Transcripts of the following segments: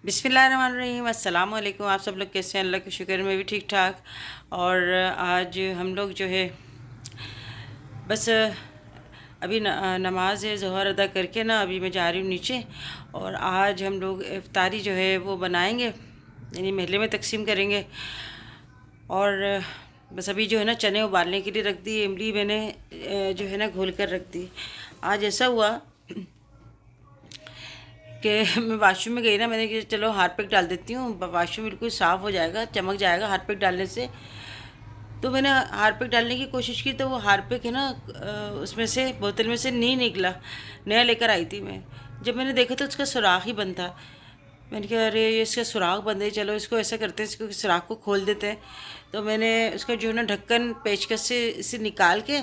बिस्मिल्लाहिर्रहमानिर्रहीम, अस्सलाम वालेकुम। आप सब लोग कैसे हैं? अल्लाह के शुक्र में भी ठीक ठाक। और आज हम लोग जो है बस अभी नमाज ज़ोहर अदा करके ना अभी मैं जा रही हूँ नीचे। और आज हम लोग इफ्तारी जो है वो बनाएंगे, यानी महल्ले में तकसीम करेंगे। और बस अभी जो है ना चने उबालने के लिए रख दी, इमली मैंने जो है ना घोल कर रख दी। आज ऐसा हुआ कि मैं वाशरूम में गई ना, मैंने कहा चलो हारपिक डाल देती हूँ, वाशरूम बिल्कुल साफ़ हो जाएगा, चमक जाएगा हारपिक डालने से। तो मैंने हारपिक डालने की कोशिश की तो वो हारपिक है ना उसमें से बोतल में से नहीं निकला। नया लेकर आई थी मैं, जब मैंने देखा तो उसका सुराख ही बंद था। मैंने कहा अरे ये इसका सुराख बंद है, चलो इसको ऐसा करते हैं, इसको सुराख को खोल देते हैं। तो मैंने उसका जो है ना ढक्कन पेचकस से इसे निकाल के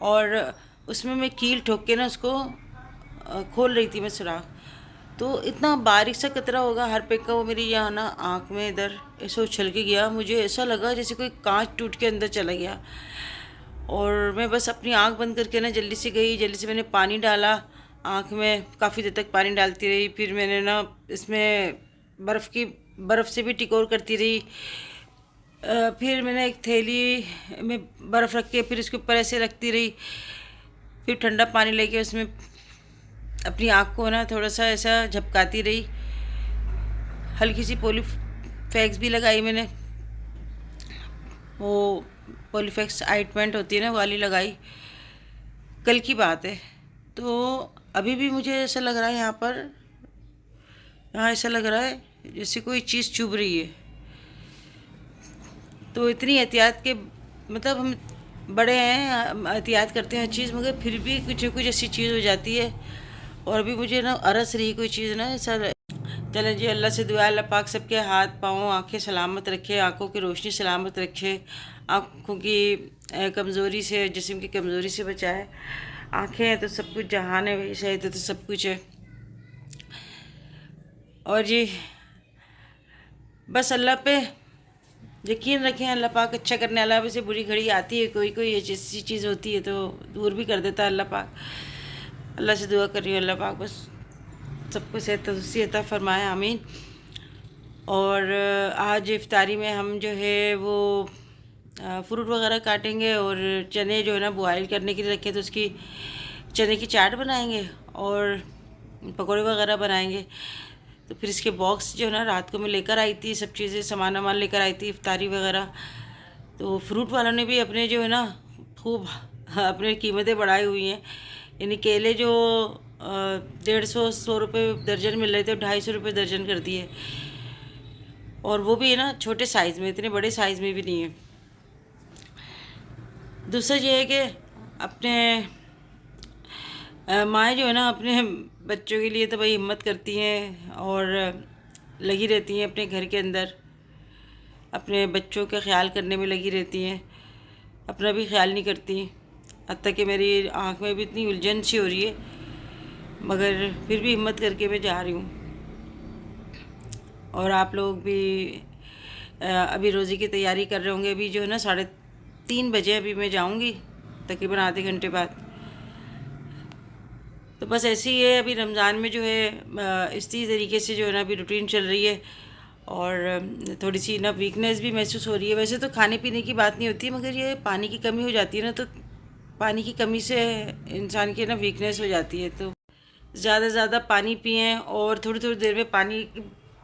और उसमें मैं कील ठोक के ना उसको खोल रही थी मैं सुराख। तो इतना बारीक सा कतरा होगा हर पेक का, वो मेरी यहाँ ना आँख में इधर ऐसे उछल के गया। मुझे ऐसा लगा जैसे कोई कांच टूट के अंदर चला गया। और मैं बस अपनी आँख बंद करके ना जल्दी से गई, जल्दी से मैंने पानी डाला आँख में, काफ़ी देर तक पानी डालती रही। फिर मैंने ना इसमें बर्फ़ से भी टिकोर करती रही। फिर मैंने एक थैली में बर्फ़ रख के फिर इसके ऊपर ऐसे रखती रही। फिर ठंडा पानी लेके उसमें अपनी आँख को ना थोड़ा सा ऐसा झपकाती रही। हल्की सी पॉलीफैक्स भी लगाई मैंने, वो पॉलीफैक्स आइटमेंट होती है ना वाली लगाई। कल की बात है। तो अभी भी मुझे ऐसा लग रहा है यहाँ ऐसा लग रहा है जैसे कोई चीज़ चुभ रही है। तो इतनी एहतियात के मतलब हम बड़े हैं, एहतियात करते हैं हर चीज़, मगर फिर भी कुछ न कुछ ऐसी चीज़ हो जाती है। और अभी मुझे ना अरस रही कोई चीज़ ना ऐसा। चलें जी, अल्लाह से दुआ, अल्लाह पाक सबके हाथ पाँव आँखें सलामत रखे, आँखों की रोशनी सलामत रखे, आँखों की कमज़ोरी से, जिस्म की कमज़ोरी से बचाए। आँखें हैं तो सब कुछ जहान है, वही शहीद है तो सब कुछ है। और जी बस अल्लाह पे यकीन रखें, अल्लाह पाक अच्छा करने वाला। वैसे बुरी घड़ी आती है, कोई कोई ऐसी चीज़ होती है तो दूर भी कर देता है अल्लाह पाक। अल्लाह से दुआ कर रही हूँ अल्लाह पाक बस सबको सेहत तंदुरुस्ती अता फरमाए, आमीन। और आज इफ्तारी में हम जो है वो फ्रूट वगैरह काटेंगे और चने जो है ना बॉयल करने के लिए रखे तो उसकी चने की चाट बनाएंगे और पकौड़े वगैरह बनाएंगे। तो फिर इसके बॉक्स जो है ना रात को मैं लेकर आई थी, सब चीज़ें सामान वामान लेकर आई थी इफ्तारी वगैरह। तो फ्रूट वालों ने भी अपने जो है ना खूब अपने कीमतें बढ़ाई हुई हैं। यानी केले जो 150-100 रुपये दर्जन मिल रहे थे, 250 रुपये दर्जन कर दिए। और वो भी है ना छोटे साइज़ में, इतने बड़े साइज़ में भी नहीं है। दूसरा ये है कि अपने माएँ जो है ना अपने बच्चों के लिए तो भाई हिम्मत करती हैं और लगी रहती हैं अपने घर के अंदर, अपने बच्चों का ख्याल करने में लगी रहती हैं, अपना भी ख्याल नहीं करती। हत्ता कि मेरी आँख में भी इतनी उलझन सी हो रही है, मगर फिर भी हिम्मत करके मैं जा रही हूँ। और आप लोग भी अभी रोज़ी की तैयारी कर रहे होंगे। अभी जो है ना 3:30 बजे अभी मैं जाऊँगी, तकरीबन आधे घंटे बाद। तो बस ऐसे ही है, अभी रमज़ान में जो है इसी तरीके से जो है ना अभी रूटीन चल रही है। और थोड़ी सी ना वीकनेस भी महसूस हो रही है। वैसे तो खाने पीने की बात नहीं होती, मगर ये पानी की कमी हो जाती है ना, तो पानी की कमी से इंसान की ना वीकनेस हो जाती है। तो ज़्यादा से ज़्यादा पानी पिएँ और थोड़ी थोड़ी देर में पानी की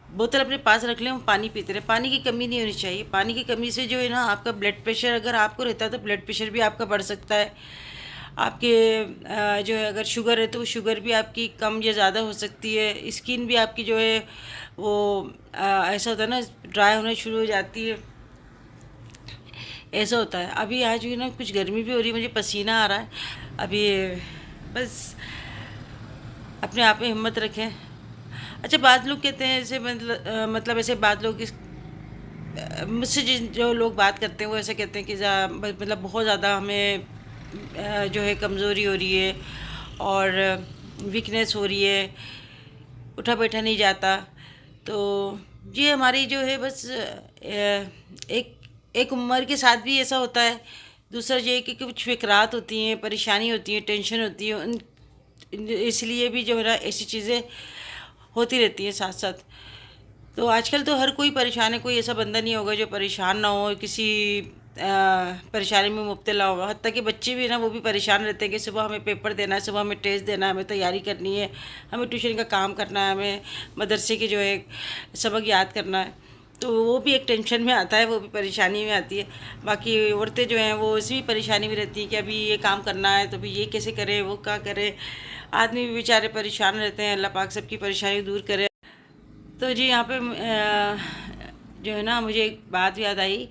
बोतल अपने पास रख लें, पानी पीते रहें। पानी की कमी नहीं होनी चाहिए। पानी की कमी से जो है ना आपका ब्लड प्रेशर अगर आपको रहता है तो ब्लड प्रेशर भी आपका बढ़ सकता है। आपके जो है अगर शुगर है तो शुगर भी आपकी कम या ज़्यादा हो सकती है। स्किन भी आपकी जो है वो ऐसा होता है ना ड्राई होना शुरू हो जाती है, ऐसा होता है। अभी आज भी ना कुछ गर्मी भी हो रही है, मुझे पसीना आ रहा है अभी। बस अपने आप में हिम्मत रखें। अच्छा, बाद लोग कहते हैं ऐसे मतलब ऐसे बाद लोग मुझसे जो लोग बात करते हैं वो ऐसे कहते हैं कि मतलब बहुत ज़्यादा हमें जो है कमज़ोरी हो रही है और वीकनेस हो रही है, उठा बैठा नहीं जाता। तो ये हमारी जो है बस एक एक उम्र के साथ भी ऐसा होता है। दूसरा ये है कि कुछ फ़िक्रात होती हैं, परेशानी होती है, टेंशन होती है, इसलिए भी जो है ना ऐसी चीज़ें होती रहती हैं साथ साथ। तो आजकल तो हर कोई परेशान है, कोई ऐसा बंदा नहीं होगा जो परेशान ना हो, किसी परेशानी में मुब्तला होगा। हत्ता कि बच्चे भी ना, वो भी परेशान रहते हैं कि सुबह हमें पेपर देना है, सुबह हमें टेस्ट देना है, हमें तैयारी करनी है, हमें ट्यूशन का काम करना है, हमें मदरसे के जो है सबक याद करना है। तो वो भी एक टेंशन में आता है, वो भी परेशानी में आती है। बाकी औरतें जो हैं वो इसी परेशानी में रहती हैं कि अभी ये काम करना है, तो अभी ये कैसे करें, वो क्या करें। आदमी भी बेचारे परेशान रहते हैं, अल्लाह पाक सबकी परेशानी दूर करे। तो जी यहाँ पे जो है ना, मुझे एक बात याद आई।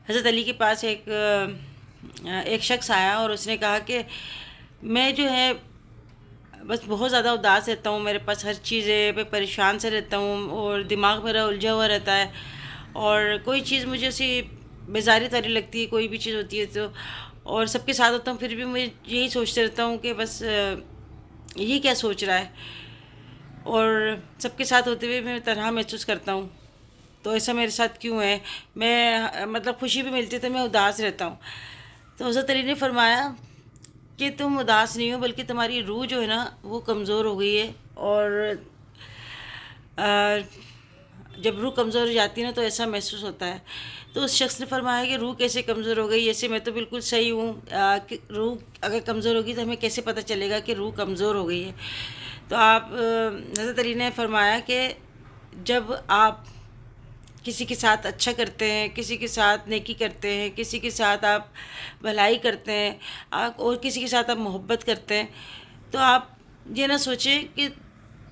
हज़रत अली के पास एक शख्स आया और उसने कहा कि मैं जो है बस बहुत ज़्यादा उदास रहता हूँ, मेरे पास हर चीज़ें पे परेशान से रहता हूँ और दिमाग मेरा उलझा हुआ रहता है, और कोई चीज़ मुझे ऐसी बेजारी तारी लगती है, कोई भी चीज़ होती है तो, और सबके साथ होता हूँ फिर भी मुझे यही सोचते रहता हूँ कि बस ये क्या सोच रहा है, और सबके साथ होते हुए मैं तनहा महसूस करता हूँ। तो ऐसा मेरे साथ क्यों है, मैं मतलब खुशी भी मिलती है तो मैं उदास रहता हूँ। तो हज़रत अली ने फरमाया कि तुम उदास नहीं हो, बल्कि तुम्हारी रूह जो है ना वो कमज़ोर हो गई है, और जब रूह कमज़ोर हो जाती है ना तो ऐसा महसूस होता है। तो उस शख्स ने फरमाया कि रूह कैसे कमज़ोर हो गई, ऐसे मैं तो बिल्कुल सही हूँ, कि रूह अगर कमज़ोर होगी तो हमें कैसे पता चलेगा कि रूह कमज़ोर हो गई है। तो हज़रत अली ने फरमाया कि जब आप किसी के साथ अच्छा करते हैं, किसी के साथ नेकी करते हैं, किसी के साथ आप भलाई करते हैं, आप और किसी के साथ आप मोहब्बत करते हैं, तो आप ये ना सोचें कि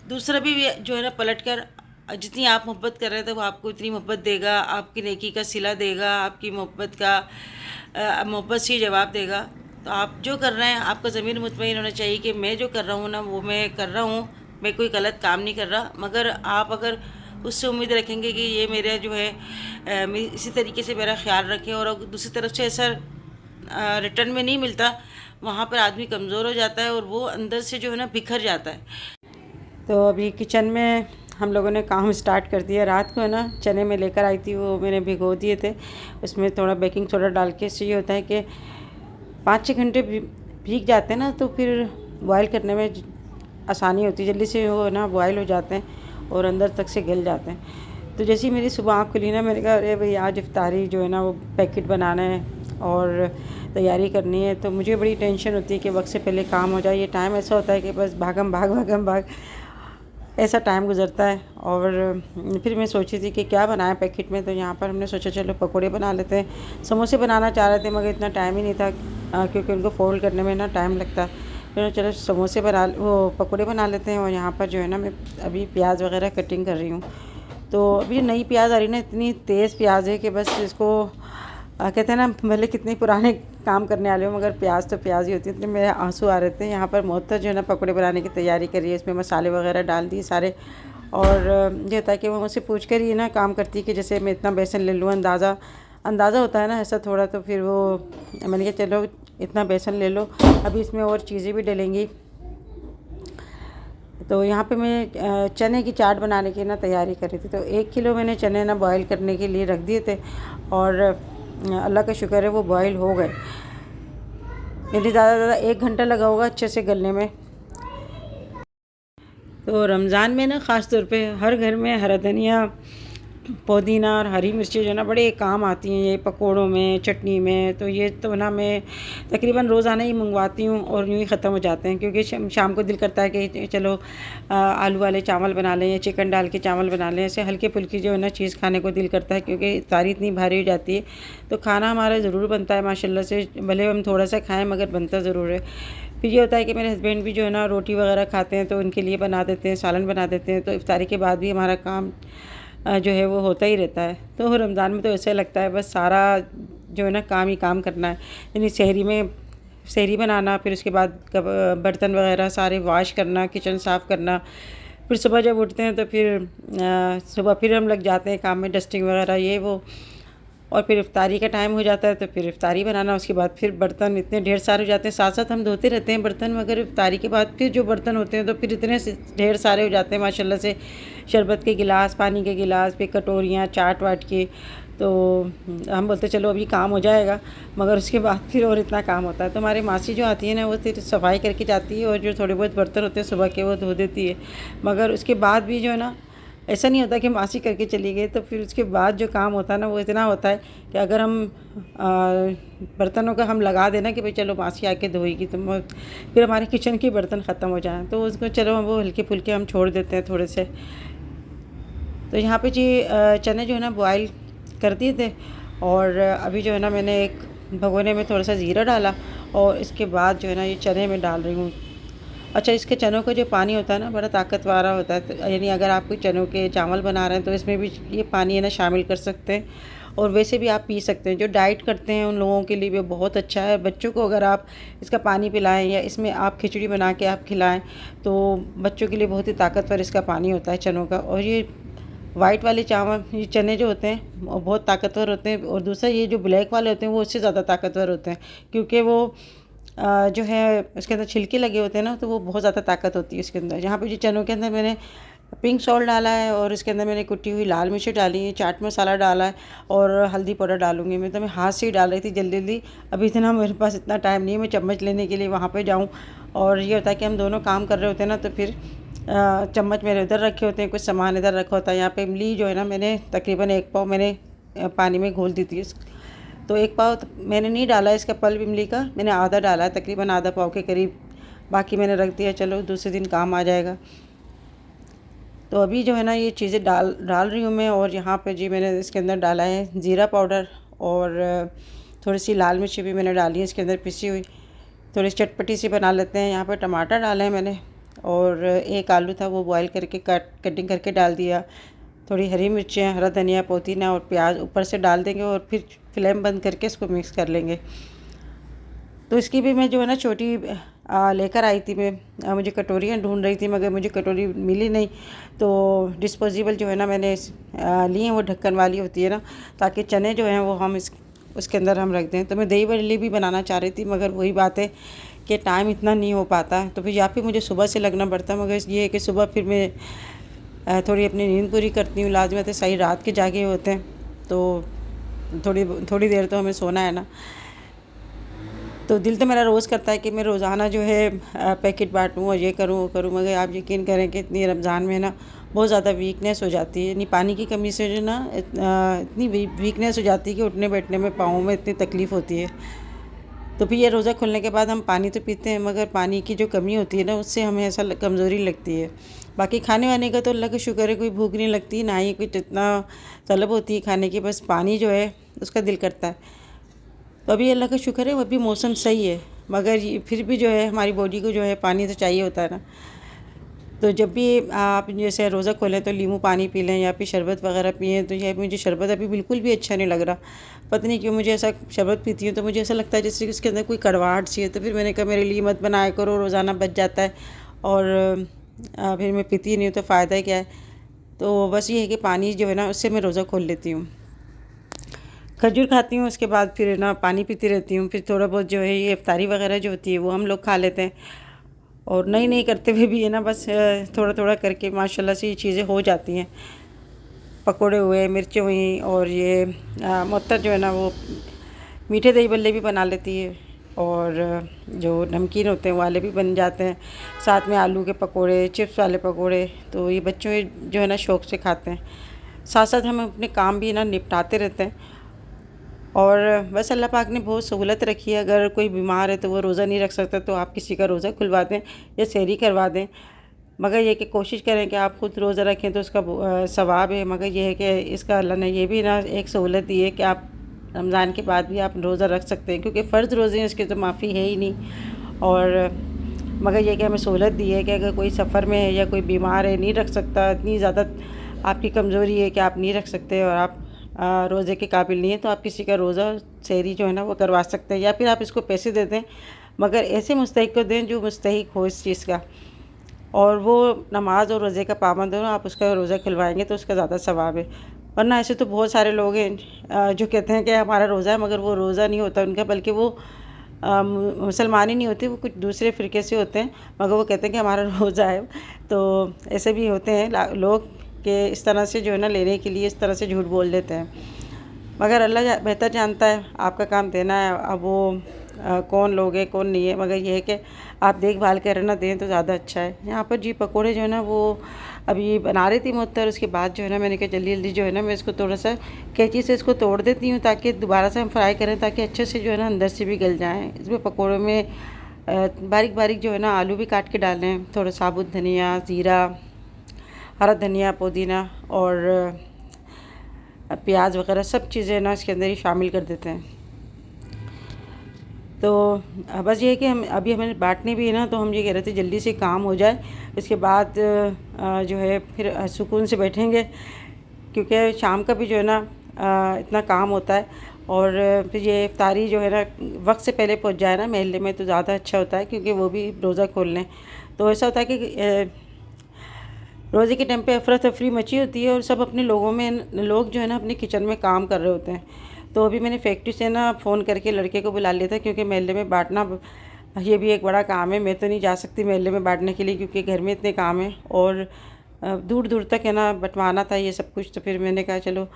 दूसरा भी जो है ना पलट कर जितनी आप मोहब्बत कर रहे थे वो आपको इतनी मोहब्बत देगा, आपकी नेकी का सिला देगा, आपकी मोहब्बत का मोहब्बत से जवाब देगा। तो आप जो कर रहे हैं आपका ज़मीर मुतमईन होना चाहिए कि मैं जो कर रहा हूँ ना वो मैं कर रहा हूँ, मैं कोई गलत काम नहीं कर रहा। मगर आप अगर उससे उम्मीद रखेंगे कि ये मेरा जो है इसी तरीके से मेरा ख्याल रखें, और दूसरी तरफ से ऐसा रिटर्न में नहीं मिलता, वहाँ पर आदमी कमज़ोर हो जाता है और वो अंदर से जो है ना बिखर जाता है। तो अभी किचन में हम लोगों ने काम स्टार्ट कर दिया। रात को है ना चने में लेकर आई थी, वो मैंने भिगो दिए थे, उसमें थोड़ा बेकिंग सोडा डाल के। इससे ये होता है कि 5-6 घंटे भीग जाते हैं ना तो फिर बॉयल करने में आसानी होती है, जल्दी से वो ना बॉयल हो जाते हैं और अंदर तक से गल जाते हैं। तो जैसे ही मेरी सुबह आँख खुली ना, मैंने कहा अरे भाई आज इफ्तारी जो है ना वो पैकेट बनाना है और तैयारी करनी है। तो मुझे बड़ी टेंशन होती है कि वक्त से पहले काम हो जाए। ये टाइम ऐसा होता है कि बस भागम भाग ऐसा टाइम गुजरता है। और फिर मैं सोची थी कि क्या बनाएं पैकेट में, तो यहाँ पर हमने सोचा चलो पकोड़े बना लेते हैं। समोसे बनाना चाह रहे थे मगर इतना टाइम ही नहीं था, क्योंकि उनको फोल्ड करने में ना टाइम लगता है। फिर चलो समोसे वो पकोड़े बना लेते हैं। और यहाँ पर जो है ना मैं अभी प्याज वगैरह कटिंग कर रही हूँ। तो अभी नई प्याज आ रही ना, इतनी तेज़ प्याज है कि बस इसको कहते हैं ना भले कितने पुराने काम करने वाले हो मगर प्याज तो प्याज ही होती है। इतने मेरे आंसू आ रहे थे। यहाँ पर मोहतर जो है ना पकौड़े बनाने की तैयारी करी है, इसमें मसाले वगैरह डाल दिए सारे। और ये होता है कि वो मुझसे पूछ कर ही ना काम करती है कि जैसे मैं इतना बेसन ले लूँ, अंदाज़ा होता है ना ऐसा थोड़ा। तो फिर वो मैंने कहा चलो इतना बेसन ले लो, अभी इसमें और चीज़ें भी डलेंगी। तो यहाँ पे मैं चने की चाट बनाने की ना तैयारी कर रही थी। तो 1 किलो मैंने चने ना बॉईल करने के लिए रख दिए थे, और अल्लाह का शुक्र है वो बॉईल हो गए। मेरी ज़्यादा 1 घंटा लगा होगा अच्छे से गलने में। तो रमज़ान में ना ख़ास तौर पे हर घर में हरा धनिया, पुदीना और हरी मिर्ची जो है ना बड़े काम आती हैं, ये पकोड़ों में, चटनी में। तो ये तो ना मैं तकरीबन रोज़ाना ही मंगवाती हूँ और यूँ ही ख़त्म हो जाते हैं, क्योंकि शाम को दिल करता है कि चलो आलू वाले चावल बना लें या चिकन डाल के चावल बना लें। ऐसे हल्के फुल्की जो है ना चीज़ खाने को दिल करता है, क्योंकि इफ्तारी इतनी भारी हो जाती है। तो खाना हमारा ज़रूर बनता है माशाल्लाह से, भले हम थोड़ा सा खाएँ मगर बनता ज़रूर है। फिर ये होता है कि मेरे हस्बैंड भी जो है ना रोटी वगैरह खाते हैं तो उनके लिए बना देते हैं, सालन बना देते हैं। तो इफ्तारी के बाद भी हमारा काम जो है वो होता ही रहता है। तो रमज़ान में तो ऐसा लगता है बस सारा जो है ना काम ही काम करना है। यानी सहरी बनाना, फिर उसके बाद बर्तन वगैरह सारे वॉश करना, किचन साफ़ करना। फिर सुबह जब उठते हैं तो फिर सुबह फिर हम लग जाते हैं काम में, डस्टिंग वगैरह ये वो। और फिर इफ्तारी का टाइम हो जाता है तो फिर इफ्तारी बनाना, उसके बाद फिर बर्तन इतने ढेर सारे हो जाते हैं। साथ साथ हम धोते रहते हैं बर्तन, मगर इफ्तारी के बाद फिर जो बर्तन होते हैं तो फिर इतने ढेर सारे हो जाते हैं माशाल्लाह से। शरबत के गिलास, पानी के गिलास, फिर कटोरियाँ, चाट वाट की। तो हम बोलते चलो अभी काम हो जाएगा, मगर उसके बाद फिर और इतना काम होता है। तो हमारी मासी जो आती है ना, वो फिर सफाई करके जाती है और जो थोड़े बहुत बर्तन होते हैं सुबह के वो धो देती है। मगर उसके बाद भी जो है ना, ऐसा नहीं होता कि मासी करके चली गई तो फिर उसके बाद जो काम होता है ना वो इतना होता है कि अगर हम बर्तनों का हम लगा देना कि भाई चलो मासी आके धोएगी, तो फिर हमारे किचन के बर्तन ख़त्म हो जाएं, तो उसको चलो वो हल्के फुल्के हम छोड़ देते हैं थोड़े से। तो यहाँ पे जी चने जो है ना बॉयल कर दिए थे, और अभी जो है ना मैंने एक भगोने में थोड़ा सा ज़ीरा डाला और इसके बाद जो है ना ये चने में डाल रही हूँ। अच्छा, इसके चनों का जो पानी होता है ना बड़ा ताकत वाला होता है, तो यानी अगर आप कोई चनों के चावल बना रहे हैं तो इसमें भी ये पानी है ना शामिल कर सकते हैं, और वैसे भी आप पी सकते हैं। जो डाइट करते हैं उन लोगों के लिए भी बहुत अच्छा है। बच्चों को अगर आप इसका पानी पिलाएं या इसमें आप खिचड़ी बना के आप खिलाएं तो बच्चों के लिए बहुत ही ताकतवर इसका पानी होता है चनों का। और ये वाइट वाले चावल, ये चने जो होते हैं वो बहुत ताकतवर होते हैं, और दूसरा ये जो ब्लैक वाले होते हैं वो उससे ज़्यादा ताकतवर होते हैं, क्योंकि वो जो है उसके अंदर छिलके लगे होते हैं ना, तो वो बहुत ज़्यादा ताकत होती है उसके अंदर। यहाँ पे जो चनों के अंदर मैंने पिंक सॉल्ट डाला है और इसके अंदर मैंने कुटी हुई लाल मिर्च डाली है, चाट मसाला डाला है और हल्दी पाउडर डालूंगी मैं। तो मैं हाथ से ही डाल रही थी जल्दी जल्दी, अभी इतना मेरे पास इतना टाइम नहीं है मैं चम्मच लेने के लिए वहाँ पे जाऊँ। और ये होता है कि हम दोनों काम कर रहे होते हैं ना, तो फिर चम्मच मेरे इधर रखे होते हैं, कुछ सामान इधर रखा होता है। यहाँ पे इमली जो है ना मैंने तकरीबन 1 पाव मैंने पानी में घोल दी थी, तो 1 पाव मैंने नहीं डाला इसका पल्प इमली का, मैंने आधा डाला है, तकरीबन आधा पाव के करीब, बाकी मैंने रख दिया, चलो दूसरे दिन काम आ जाएगा। तो अभी जो है ना ये चीज़ें डाल रही हूँ मैं। और यहाँ पे जी मैंने इसके अंदर डाला है ज़ीरा पाउडर, और थोड़ी सी लाल मिर्ची भी मैंने डाली है इसके अंदर पिसी हुई, थोड़ी चटपटी सी बना लेते हैं। यहाँ पे टमाटर डाले हैं मैंने, और एक आलू था वो बॉयल करके कटिंग करके डाल दिया। थोड़ी हरी मिर्चें, हरा धनिया, पुदीना और प्याज ऊपर से डाल देंगे, और फिर फ्लेम बंद करके इसको मिक्स कर लेंगे। तो इसकी भी मैं जो है ना छोटी लेकर आई थी मैं, मुझे कटोरियाँ ढूंढ रही थी मगर मुझे कटोरी मिली नहीं, तो डिस्पोजेबल जो है ना मैंने ली हैं, वो ढक्कन वाली होती है ना, ताकि चने जो हैं वो हम उसके अंदर हम रख दें। तो मैं दही बल्ली भी बनाना चाह रही थी, मगर वही बात है कि टाइम इतना नहीं हो पाता, तो फिर या फिर मुझे सुबह से लगना पड़ता है। मगर ये है कि सुबह फिर मैं थोड़ी अपनी नींद पूरी करती हूँ, लाजमत है, सही रात के जागे होते हैं, तो थोड़ी देर तो हमें सोना है ना। तो दिल तो मेरा रोज़ करता है कि मैं रोज़ाना जो है पैकेट बांटूँ और ये करूँ वो करूँ, मगर आप यकीन करें कि इतनी रमज़ान में ना बहुत ज़्यादा वीकनेस हो जाती है, यानी पानी की कमी से जो ना इतनी वीकनेस हो जाती है कि उठने बैठने में, पाँव में इतनी तकलीफ़ होती है। तो फिर ये रोज़ा खुलने के बाद हम पानी तो पीते हैं, मगर पानी की जो कमी होती है ना उससे हमें ऐसा कमज़ोरी लगती है। बाकी खाने वाने का तो अल्लाह का शुक्र है, कोई भूख नहीं लगती, ना ही कुछ इतना तलब होती है खाने की, बस पानी जो है उसका दिल करता है। तो अभी अल्लाह का शुक्र है अभी मौसम सही है, मगर फिर भी जो है हमारी बॉडी को जो है पानी तो चाहिए होता है ना। तो जब भी आप जैसे रोज़ा खोलें तो नींबू पानी पी लें या फिर शरबत वगैरह पिएँ। तो यह मुझे शरबत अभी बिल्कुल भी अच्छा नहीं लग रहा, पता नहीं क्यों मुझे ऐसा, शरबत पीती हूँ तो मुझे ऐसा लगता है जैसे कि उसके अंदर कोई कड़वाहट सी है। तो फिर मैंने कहा मेरे लिए मत बनाया करो, रोज़ाना बच जाता है, और फिर मैं पीती नहीं हूँ तो फ़ायदा क्या है। तो बस ये है कि पानी जो है ना उससे मैं रोज़ा खोल लेती हूँ। खजूर खाती हूँ, उसके बाद फिर ना पानी पीती रहती हूँ। फिर थोड़ा बहुत जो है ये इफ्तारी वगैरह जो होती है वो हम लोग खा लेते हैं, और नहीं करते हुए भी है ना, बस थोड़ा थोड़ा करके माशाल्लाह से ये चीज़ें हो जाती हैं। पकोड़े हुए, मिर्चें हुई, और ये मुअत्तर जो है ना वो मीठे दही बल्ले भी बना लेती है, और जो नमकीन होते हैं वाले भी बन जाते हैं, साथ में आलू के पकोड़े, चिप्स वाले पकोड़े। तो ये बच्चों जो है ना शौक़ से खाते हैं। साथ साथ हम अपने काम भी ना निपटाते रहते हैं, और बस अल्लाह पाक ने बहुत सहूलत रखी है। अगर कोई बीमार है तो वो रोज़ा नहीं रख सकता, तो आप किसी का रोज़ा खुलवा दें या सहरी करवा दें, मगर ये कि कोशिश करें कि आप ख़ुद रोज़ा रखें तो उसका सवाब है। मगर ये है कि इसका अल्लाह ने ये भी ना एक सहूलत दी है कि आप रमज़ान के बाद भी आप रोज़ा रख सकते हैं, क्योंकि फ़र्ज़ रोज़े हैं उसकी तो माफ़ी है ही नहीं। और मगर ये कि हमें सहूलत दी है कि अगर कोई सफ़र में है या कोई बीमार है, नहीं रख सकता, इतनी ज़्यादा आपकी कमज़ोरी है कि आप नहीं रख सकते और आप रोज़े के काबिल नहीं है, तो आप किसी का रोज़ा सहरी जो है ना वो करवा सकते हैं, या फिर आप इसको पैसे दे दें, मगर ऐसे मुस्तहिक को दें जो मुस्तहिक हो इस चीज़ का, और वो नमाज और रोज़े का पाबंद हो, आप उसका रोज़ा खुलवाएंगे तो उसका ज़्यादा सवाब है। वरना ऐसे तो बहुत सारे लोग हैं जो कहते हैं कि हमारा रोज़ा है, मगर वो रोज़ा नहीं होता उनका, बल्कि वो मुसलमान ही नहीं होते, वो कुछ दूसरे फ़िरके से होते हैं, मगर वो कहते हैं कि हमारा रोज़ा है। तो ऐसे भी होते हैं लोग कि इस तरह से जो है ना लेने के लिए इस तरह से झूठ बोल देते हैं, मगर अल्लाह बेहतर जानता है, आपका काम देना है। अब वो कौन लोग है कौन नहीं है, मगर ये है कि आप देखभाल कर ना दें तो ज़्यादा अच्छा है। यहाँ पर जी पकोड़े जो है ना वो अभी बना रही थी मुअत्तर, उसके बाद जो है ना मैंने कहा जल्दी जल्दी जो है ना मैं इसको थोड़ा सा कैंची से इसको तोड़ देती हूँ, ताकि दोबारा से हम फ्राई करें, ताकि अच्छे से जो है ना अंदर से भी गल जाएँ। इसमें पकौड़ों में बारीक बारीक जो है ना आलू भी काट के डालें, थोड़ा साबुत धनिया, ज़ीरा, हरा धनिया, पुदीना और प्याज वगैरह सब चीज़ें ना इसके अंदर ही शामिल कर देते हैं। तो बस ये है कि हम अभी हमें बांटनी भी है ना, तो हम ये कह रहे थे जल्दी से काम हो जाए, इसके बाद जो है फिर सुकून से बैठेंगे, क्योंकि शाम का भी जो है ना इतना काम होता है। और फिर ये इफ्तारी जो है ना वक्त से पहले पहुंच जाए ना महल्ले में तो ज़्यादा अच्छा होता है, क्योंकि वो भी रोज़ा खोल लें। तो ऐसा होता है कि रोज़े के टाइम पे अफरा तफरी मची होती है और सब अपने लोग जो है ना अपने किचन में काम कर रहे होते हैं। तो अभी मैंने फैक्ट्री से ना फ़ोन करके लड़के को बुला लिया था, क्योंकि महल्ले में बांटना ये भी एक बड़ा काम है। मैं तो नहीं जा सकती महल्ले में बांटने के लिए, क्योंकि घर में इतने काम हैं और दूर दूर तक है ना बंटवाना था ये सब कुछ। तो फिर मैंने कहा चलो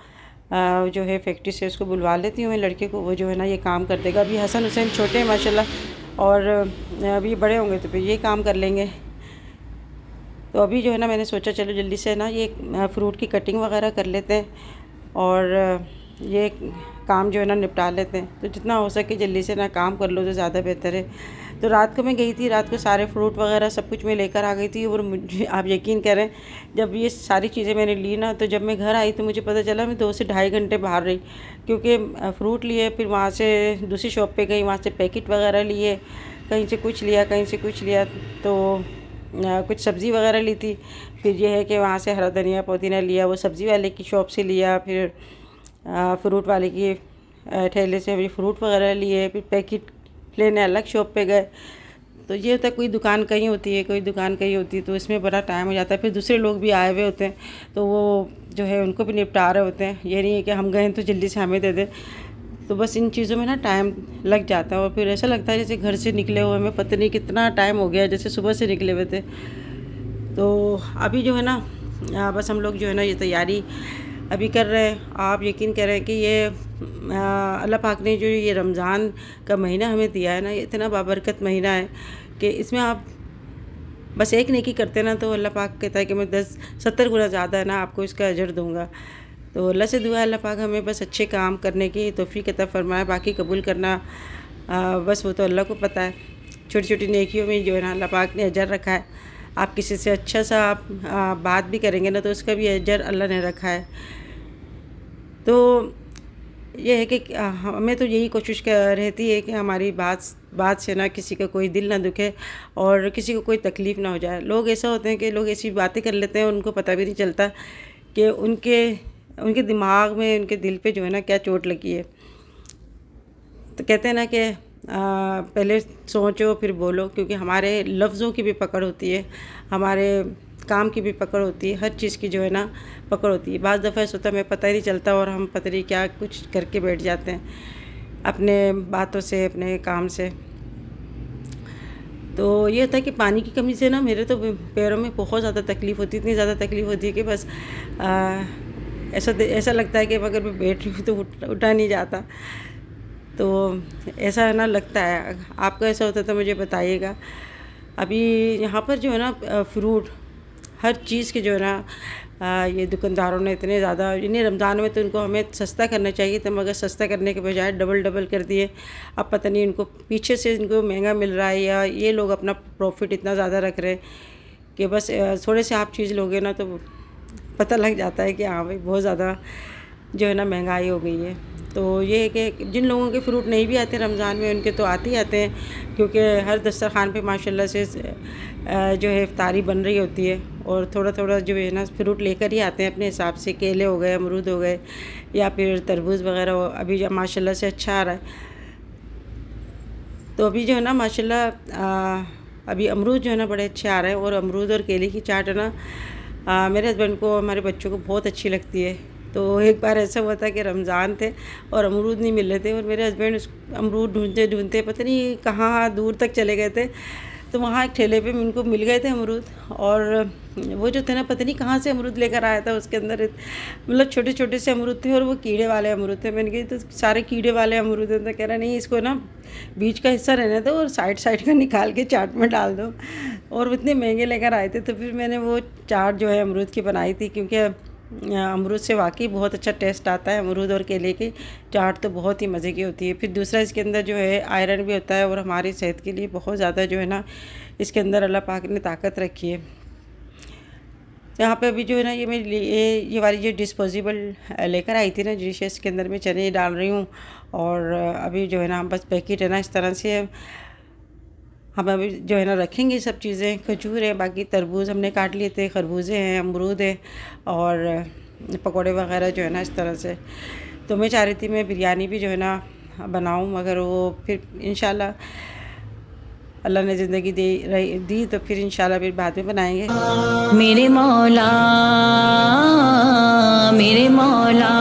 जो है फैक्ट्री से उसको बुलवा लेती हूँ मैं लड़के को, वो जो है ना ये काम कर देगा। अभी हसन हुसैन छोटे हैं माशाल्लाह, और अभी बड़े होंगे तो फिर ये काम कर लेंगे। तो अभी जो है ना मैंने सोचा चलो जल्दी से ना ये फ्रूट की कटिंग वगैरह कर लेते हैं और ये काम जो है ना निपटा लेते हैं। तो जितना हो सके जल्दी से ना काम कर लो तो ज़्यादा बेहतर है। तो रात को मैं गई थी, रात को सारे फ्रूट वगैरह सब कुछ मैं लेकर आ गई थी, और मुझे आप यकीन करें जब ये सारी चीज़ें मैंने ली ना, तो जब मैं घर आई तो मुझे पता चला मैं 2 से ढाई घंटे बाहर रही, क्योंकि फ्रूट लिए, फिर वहाँ से दूसरी शॉप पे गई, वहाँ से पैकेट वगैरह लिए, कहीं से कुछ लिया कहीं से कुछ लिया। तो कुछ सब्ज़ी वगैरह ली थी, फिर ये है कि वहाँ से हरा धनिया पुदीना लिया, वो सब्ज़ी वाले की शॉप से लिया, फिर फ्रूट वाले की ठेले से भी फ्रूट वगैरह लिए, फिर पैकेट लेने अलग शॉप पे गए। तो ये होता है कोई दुकान कहीं होती है कोई दुकान कहीं होती है, तो इसमें बड़ा टाइम हो जाता है। फिर दूसरे लोग भी आए हुए होते हैं, तो वो जो है उनको भी निपटा रहे होते हैं। ये नहीं है कि हम गए तो जल्दी से हमें दे दें। तो बस इन चीज़ों में ना टाइम लग जाता है, और फिर ऐसा लगता है जैसे घर से निकले हुए हमें पता नहीं कितना टाइम हो गया, जैसे सुबह से निकले हुए थे। तो अभी जो है ना बस हम लोग जो है ना ये तैयारी अभी कर रहे हैं। आप यकीन करें कि ये अल्लाह पाक ने जो ये रमज़ान का महीना हमें दिया है ना, ये इतना बाबरकत महीना है कि इसमें आप बस एक नेकी करते ना, तो अल्लाह पाक कहता है कि मैं 10-70 गुना ज़्यादा है ना आपको इसका अजर दूँगा। तो अल्लाह से दुआ है अल्लाह पाक हमें बस अच्छे काम करने की तौफीक अता फरमाए, बाकी कबूल करना बस वो तो अल्लाह को पता है। छोटी छोटी नेकियों में जो है ना अल्लाह पाक ने अजर रखा है। आप किसी से अच्छा सा आप बात भी करेंगे ना, तो उसका भी अजर अल्लाह ने रखा है। तो ये है कि हमें तो यही कोशिश रहती है कि हमारी बात से ना किसी का कोई दिल ना दुखे और किसी को कोई तकलीफ़ ना हो जाए। लोग ऐसा होते हैं कि लोग ऐसी बातें कर लेते हैं, उनको पता भी नहीं चलता कि उनके दिमाग में उनके दिल पे जो है ना क्या चोट लगी है। तो कहते हैं ना कि पहले सोचो फिर बोलो, क्योंकि हमारे लफ्ज़ों की भी पकड़ होती है, हमारे काम की भी पकड़ होती है, हर चीज़ की जो है ना पकड़ होती है। बाज़ दफ़ा ऐसा होता है हमें पता ही नहीं चलता और हम पता नहीं क्या कुछ करके बैठ जाते हैं अपने बातों से, अपने काम से। तो ये होता है कि पानी की कमी से ना मेरे तो पैरों में बहुत ज़्यादा तकलीफ़ होती है, इतनी ज़्यादा तकलीफ़ होती है कि बस ऐसा लगता है कि अगर मैं बैठ रही हूँ तो उठा नहीं जाता। तो ऐसा है ना लगता है। आपको ऐसा होता तो मुझे बताइएगा। अभी यहाँ पर जो है ना फ्रूट हर चीज़ के जो है ना ये दुकानदारों ने इतने ज़्यादा इन्हें रमज़ान में तो इनको हमें सस्ता करना चाहिए था, मगर सस्ता करने के बजाय डबल कर दिए। अब पता नहीं इनको पीछे से इनको महंगा मिल रहा है या ये लोग अपना प्रॉफिट इतना ज़्यादा रख रहे हैं कि बस थोड़े से आप चीज़ लोगे ना तो पता लग जाता है कि हाँ भाई बहुत ज़्यादा जो है ना महंगाई हो गई है। तो ये है कि जिन लोगों के फ्रूट नहीं भी आते रमज़ान में, उनके तो आते ही आते हैं, क्योंकि हर दस्तरखान पे माशाल्लाह से जो है इफ्तारी बन रही होती है और थोड़ा थोड़ा जो है ना फ्रूट लेकर ही आते हैं अपने हिसाब से। केले हो गए, अमरूद हो गए या फिर तरबूज़ वगैरह हो, अभी जो माशाल्लाह से अच्छा आ रहा है। तो अभी जो है ना माशाल्लाह अभी अमरूद जो है ना बड़े अच्छे आ रहे हैं, और अमरूद और केले की चाट है ना मेरे हस्बैंड को, हमारे बच्चों को बहुत अच्छी लगती है। तो एक बार ऐसा हुआ था कि रमज़ान थे और अमरूद नहीं मिल रहे थे, और मेरे हस्बैंड अमरूद ढूंढते ढूंढते पता नहीं कहाँ दूर तक चले गए थे। तो वहाँ एक ठेले पे उनको मिल गए थे अमरूद, और वो जो थे ना पता नहीं कहाँ से अमरूद लेकर आया था। उसके अंदर मतलब छोटे छोटे से अमरूद थे, और वो कीड़े वाले अमरूद थे। मैंने कहा तो सारे कीड़े वाले अमरूद हैं। तो कह रहा नहीं, इसको ना बीच का हिस्सा रहने दो और साइड साइड का निकाल के चाट में डाल दो। और वो इतने महंगे लेकर आए थे। तो फिर मैंने वो चाट जो है अमरूद की बनाई थी, क्योंकि अमरूद से वाकई बहुत अच्छा टेस्ट आता है। अमरूद और केले की चाट तो बहुत ही मज़े की होती है। फिर दूसरा इसके अंदर जो है आयरन भी होता है, और हमारी सेहत के लिए बहुत ज़्यादा जो है ना इसके अंदर अल्लाह पाक ने ताकत रखी है। यहाँ पे अभी जो है ना ये मेरी ये वाली जो डिस्पोजेबल लेकर आई थी ना डिशेस, के अंदर मैं चने डाल रही हूँ। और अभी जो है ना बस पैकेट है ना इस तरह से हम अभी जो है ना रखेंगे सब चीज़ें। खजूर है, बाकी तरबूज हमने काट लिए थे, खरबूजे हैं, अमरूद है, और पकोड़े वगैरह जो है ना इस तरह से। तो मैं चाह रही थी मैं बिरयानी भी जो है ना बनाऊं, मगर वो फिर इंशाल्लाह अल्लाह ने ज़िंदगी दी तो फिर इंशाल्लाह फिर बाद में बनाएंगे। मेरे मौला, मेरे मौला।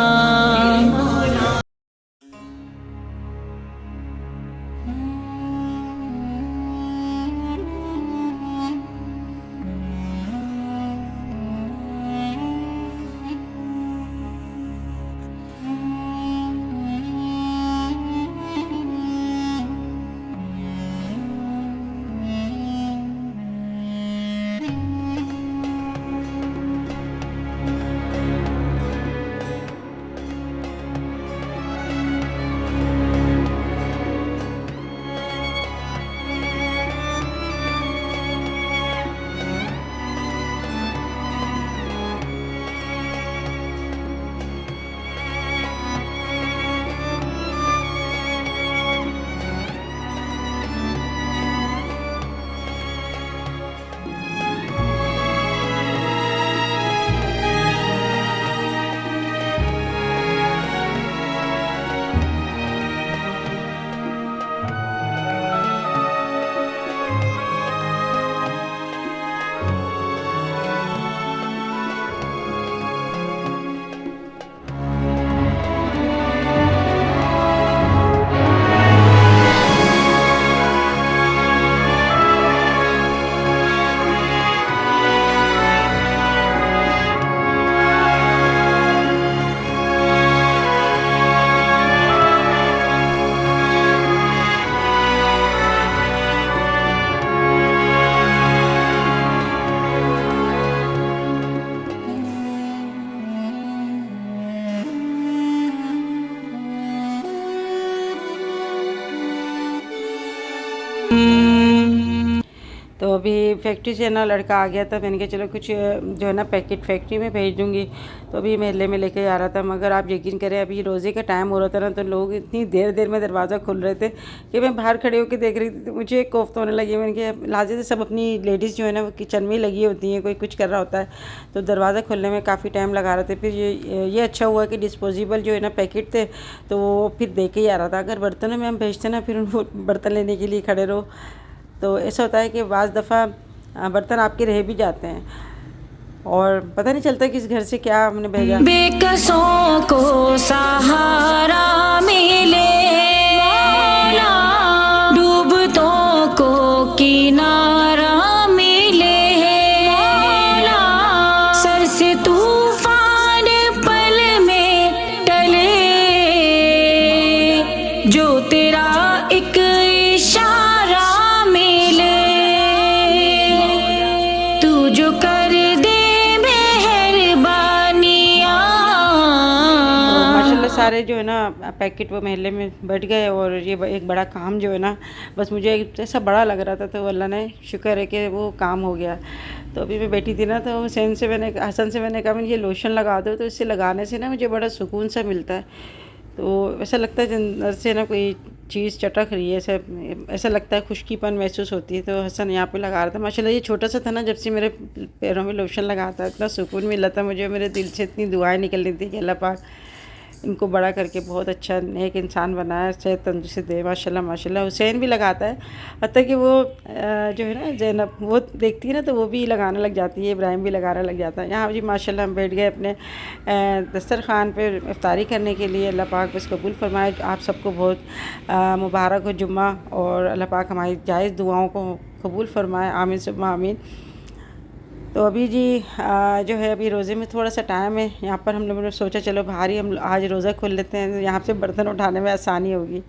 तो अभी फैक्ट्री से ना लड़का आ गया था, मैंने कहा चलो कुछ जो है ना पैकेट फैक्ट्री में भेज दूँगी। तो अभी मेले में लेके आ रहा था, मगर आप यकीन करें अभी रोज़े का टाइम हो रहा था ना, तो लोग इतनी देर देर में दरवाज़ा खोल रहे थे कि मैं बाहर खड़े होकर देख रही थी। तो मुझे कोफ्त होने लगी। मैंने कहा लाजे से सब अपनी लेडीज़ जो है ना वो किचन में ही लगी होती हैं, कोई कुछ कर रहा होता है, तो दरवाज़ा खोलने में काफ़ी टाइम लगा रहे थे। फिर ये अच्छा हुआ कि डिस्पोजेबल जो है ना पैकेट थे, तो वो फिर दे के ही आ रहा था। अगर बर्तनों में हम भेजते ना, फिर उनको बर्तन लेने के लिए खड़े रहो, तो ऐसा होता है कि बाज़ दफ़ा बर्तन आपके रह भी जाते हैं और पता नहीं चलता किस घर से क्या हमने भेजा। बेकसों को सहारा मिले मौला, डूबतों को किनारा मिले मौला, सर से तूफान पल में टले, जो तेरा एक इशारा मिले, तू जो कर दे मेहरबानियाँ। माशाल्लाह सारे जो है ना पैकेट वो महल्ले में बढ़ गए, और ये एक बड़ा काम जो है ना बस मुझे ऐसा बड़ा लग रहा था, तो अल्लाह ने शुक्र है कि वो काम हो गया। तो अभी मैं बैठी थी ना, तो हसन से मैंने कहा मैंने ये लोशन लगा दो, तो इससे लगाने से ना मुझे बड़ा सुकून सा मिलता है। तो ऐसा लगता है अंदर से ना कोई चीज़ चटक रही है, ऐसा लगता है, खुश्कीपन महसूस होती है। तो हसन यहाँ पे लगा रहा था। माशाल्लाह ये छोटा सा था ना, जब से मेरे पैरों में लोशन लगा था इतना सुकून मिला था मुझे, मेरे दिल से इतनी दुआएं निकल रही थी कि अल्लाह पाक इनको बड़ा करके बहुत अच्छा नेक इंसान बनाया, सेहत तंदुरुस्ती दे माशाल्लाह माशाल्लाह। हुसैन भी लगाता है, हत्ता कि वो जो है ना ज़ैनब वो देखती है ना तो वो भी लगाने लग जाती है, इब्राहिम भी लगाने लग जाता है। यहाँ जी माशाल्लाह हम बैठ गए अपने दस्तरखान पे इफ्तारी करने के लिए। अल्लाह पाक बस कबूल फरमाए। आप सबको बहुत मुबारक हो जुम्मा, और अल्लाह पाक हमारी जायज़ दुआओं को कबूल फरमाए, आमीन सुम्मा आमीन। तो अभी जी जो है अभी रोज़े में थोड़ा सा टाइम है। यहाँ पर हम लोगों ने सोचा चलो बाहर ही हम आज रोज़ा खोल लेते हैं, यहाँ से बर्तन उठाने में आसानी होगी।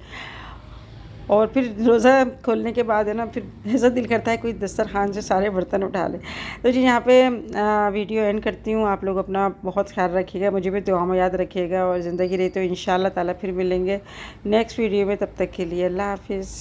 और फिर रोज़ा खोलने के बाद है ना फिर ऐसा दिल करता है कोई दस्तरखान से सारे बर्तन उठा ले। तो जी यहाँ पे वीडियो एंड करती हूँ। आप लोग अपना बहुत ख्याल रखिएगा, मुझे भी दुआ में याद रखिएगा, और ज़िंदगी रही तो इंशाअल्लाह ताला फिर मिलेंगे नेक्स्ट वीडियो में। तब तक के लिए अल्लाह हाफिज़।